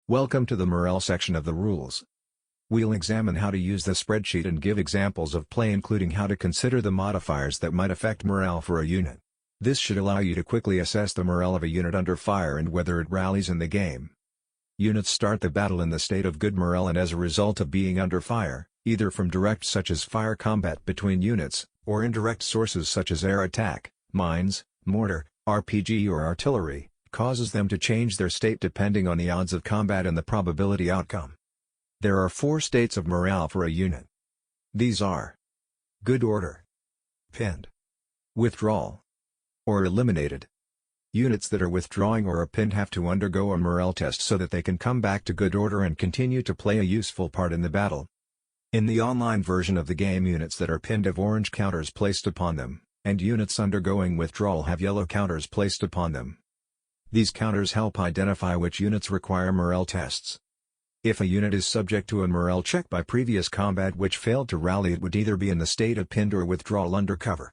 Welcome to the morale section of the rules. We'll examine how to use the spreadsheet and give examples of play, including how to consider the modifiers that might affect morale for a unit. This should allow you to quickly assess the morale of a unit under fire and whether it rallies in the game. Units start the battle in the state of good morale and as a result of being under fire, either from direct such as fire combat between units, or indirect sources such as air attack, mines, mortar, RPG or artillery, causes them to change their state depending on the odds of combat and the probability outcome. There are 4 states of morale for a unit. These are good order, pinned, withdrawal, or eliminated. Units that are withdrawing or are pinned have to undergo a morale test so that they can come back to good order and continue to play a useful part in the battle. In the online version of the game, units that are pinned have orange counters placed upon them, and units undergoing withdrawal have yellow counters placed upon them. These counters help identify which units require morale tests. If a unit is subject to a morale check by previous combat which failed to rally, it would either be in the state of pinned or withdrawal under cover.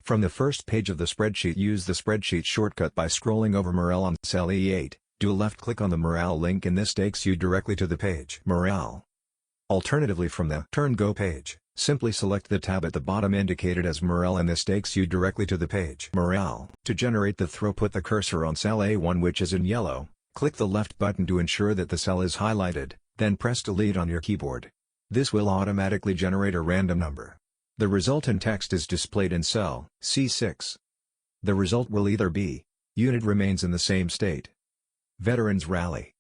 From the first page of the spreadsheet, use the spreadsheet shortcut by scrolling over morale on cell E8, do a left click on the morale link and this takes you directly to the page Morale. Alternatively, from the Turn Go page, simply select the tab at the bottom indicated as Morale and this takes you directly to the page Morale. To generate the throw, put the cursor on cell A1 which is in yellow, click the left button to ensure that the cell is highlighted, then press Delete on your keyboard. This will automatically generate a random number. The resultant text is displayed in cell C6. The result will either be, unit remains in the same state, veterans rally,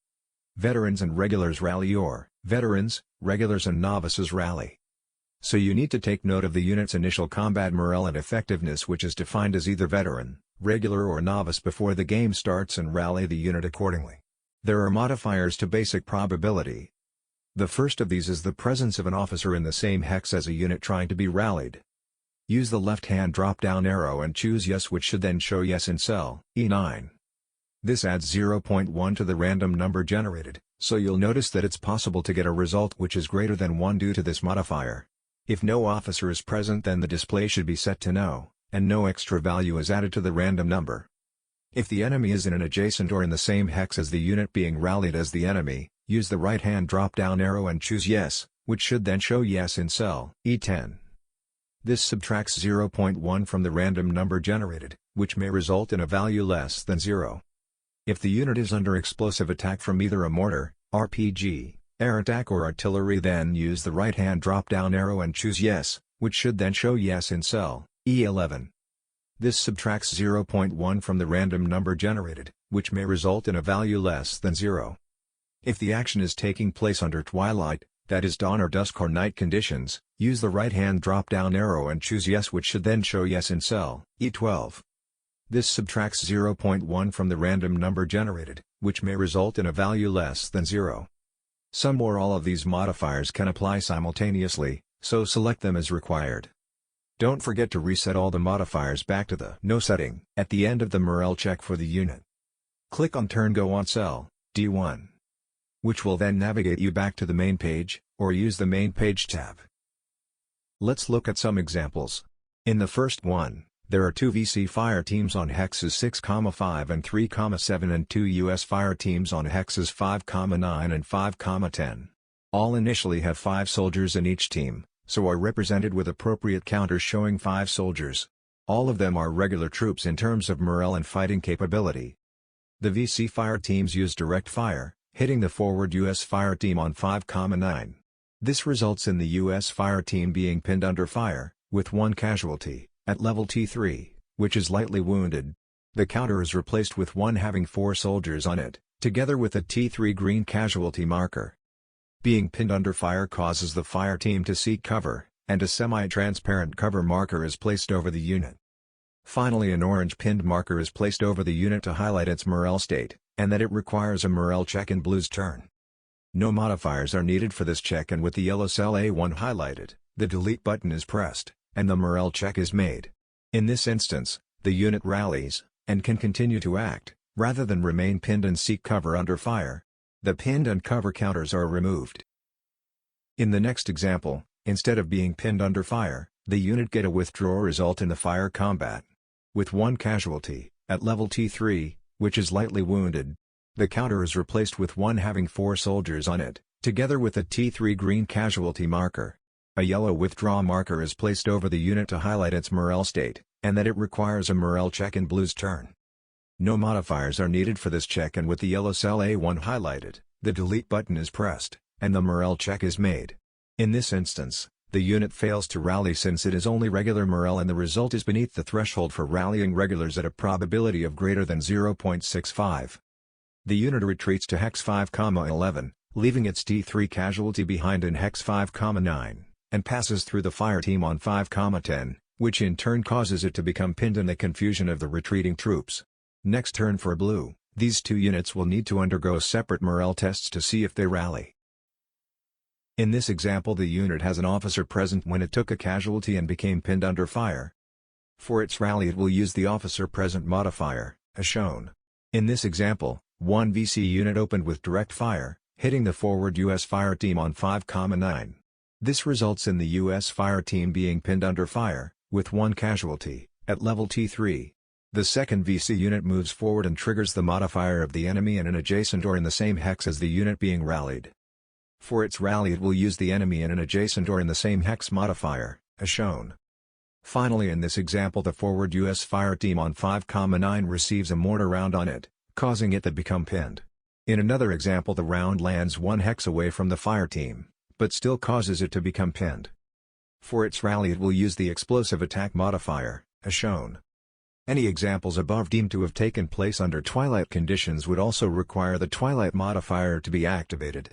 veterans and regulars rally, or veterans, regulars and novices rally. So you need to take note of the unit's initial combat morale and effectiveness, which is defined as either veteran, regular or novice before the game starts, and rally the unit accordingly. There are modifiers to basic probability. The first of these is the presence of an officer in the same hex as a unit trying to be rallied. Use the left-hand drop-down arrow and choose Yes, which should then show Yes in cell E9. This adds 0.1 to the random number generated, so you'll notice that it's possible to get a result which is greater than 1 due to this modifier. If no officer is present, then the display should be set to no, and no extra value is added to the random number. If the enemy is in an adjacent or in the same hex as the unit being rallied as the enemy, use the right-hand drop-down arrow and choose Yes, which should then show Yes in cell E10. This subtracts 0.1 from the random number generated, which may result in a value less than 0. If the unit is under explosive attack from either a mortar, RPG, air attack or artillery, then use the right-hand drop-down arrow and choose Yes, which should then show Yes in cell E11. This subtracts 0.1 from the random number generated, which may result in a value less than 0. If the action is taking place under twilight, that is dawn or dusk or night conditions, use the right-hand drop-down arrow and choose Yes, which should then show Yes in cell E12. This subtracts 0.1 from the random number generated, which may result in a value less than 0. Some or all of these modifiers can apply simultaneously, so select them as required. Don't forget to reset all the modifiers back to the No setting at the end of the morale check for the unit. Click on Turn Go on cell D1, which will then navigate you back to the main page, or use the Main Page tab. Let's look at some examples. In the first one, there are 2 VC fire teams on hexes 6,5 and 3,7 and 2 US fire teams on hexes 5,9 and 5,10. All initially have 5 soldiers in each team, so are represented with appropriate counters showing 5 soldiers. All of them are regular troops in terms of morale and fighting capability. The VC fire teams use direct fire, hitting the forward US fire team on 5,9. This results in the US fire team being pinned under fire, with 1 casualty, at level T3, which is lightly wounded. The counter is replaced with one having 4 soldiers on it, together with a T3 green casualty marker. Being pinned under fire causes the fire team to seek cover, and a semi-transparent cover marker is placed over the unit. Finally, an orange pinned marker is placed over the unit to highlight its morale state, and that it requires a morale check in blue's turn. No modifiers are needed for this check, and with the yellow cell A1 highlighted, the delete button is pressed, and the morale check is made. In this instance, the unit rallies, and can continue to act, rather than remain pinned and seek cover under fire. The pinned and cover counters are removed. In the next example, instead of being pinned under fire, the unit get a withdraw result in the fire combat. With 1 casualty, at level T3, which is lightly wounded. The counter is replaced with one having 4 soldiers on it, together with a T3 green casualty marker. A yellow withdraw marker is placed over the unit to highlight its morale state, and that it requires a morale check in blue's turn. No modifiers are needed for this check, and with the yellow cell A1 highlighted, the delete button is pressed, and the morale check is made. In this instance, the unit fails to rally since it is only regular morale and the result is beneath the threshold for rallying regulars at a probability of greater than 0.65. The unit retreats to hex 5,11, leaving its T3 casualty behind in hex 5,9, and passes through the fire team on 5,10, which in turn causes it to become pinned in the confusion of the retreating troops. Next turn for blue, these two units will need to undergo separate morale tests to see if they rally. In this example, the unit has an officer present when it took a casualty and became pinned under fire. For its rally it will use the officer present modifier, as shown. In this example, one VC unit opened with direct fire, hitting the forward US fire team on 5,9. This results in the US fire team being pinned under fire, with one casualty, at level T3. The second VC unit moves forward and triggers the modifier of the enemy in an adjacent or in the same hex as the unit being rallied. For its rally it will use the enemy in an adjacent or in the same hex modifier, as shown. Finally, in this example, the forward US fire team on 5,9 receives a mortar round on it, causing it to become pinned. In another example, the round lands one hex away from the fire team, but still causes it to become pinned. For its rally it will use the explosive attack modifier, as shown. Any examples above deemed to have taken place under twilight conditions would also require the twilight modifier to be activated.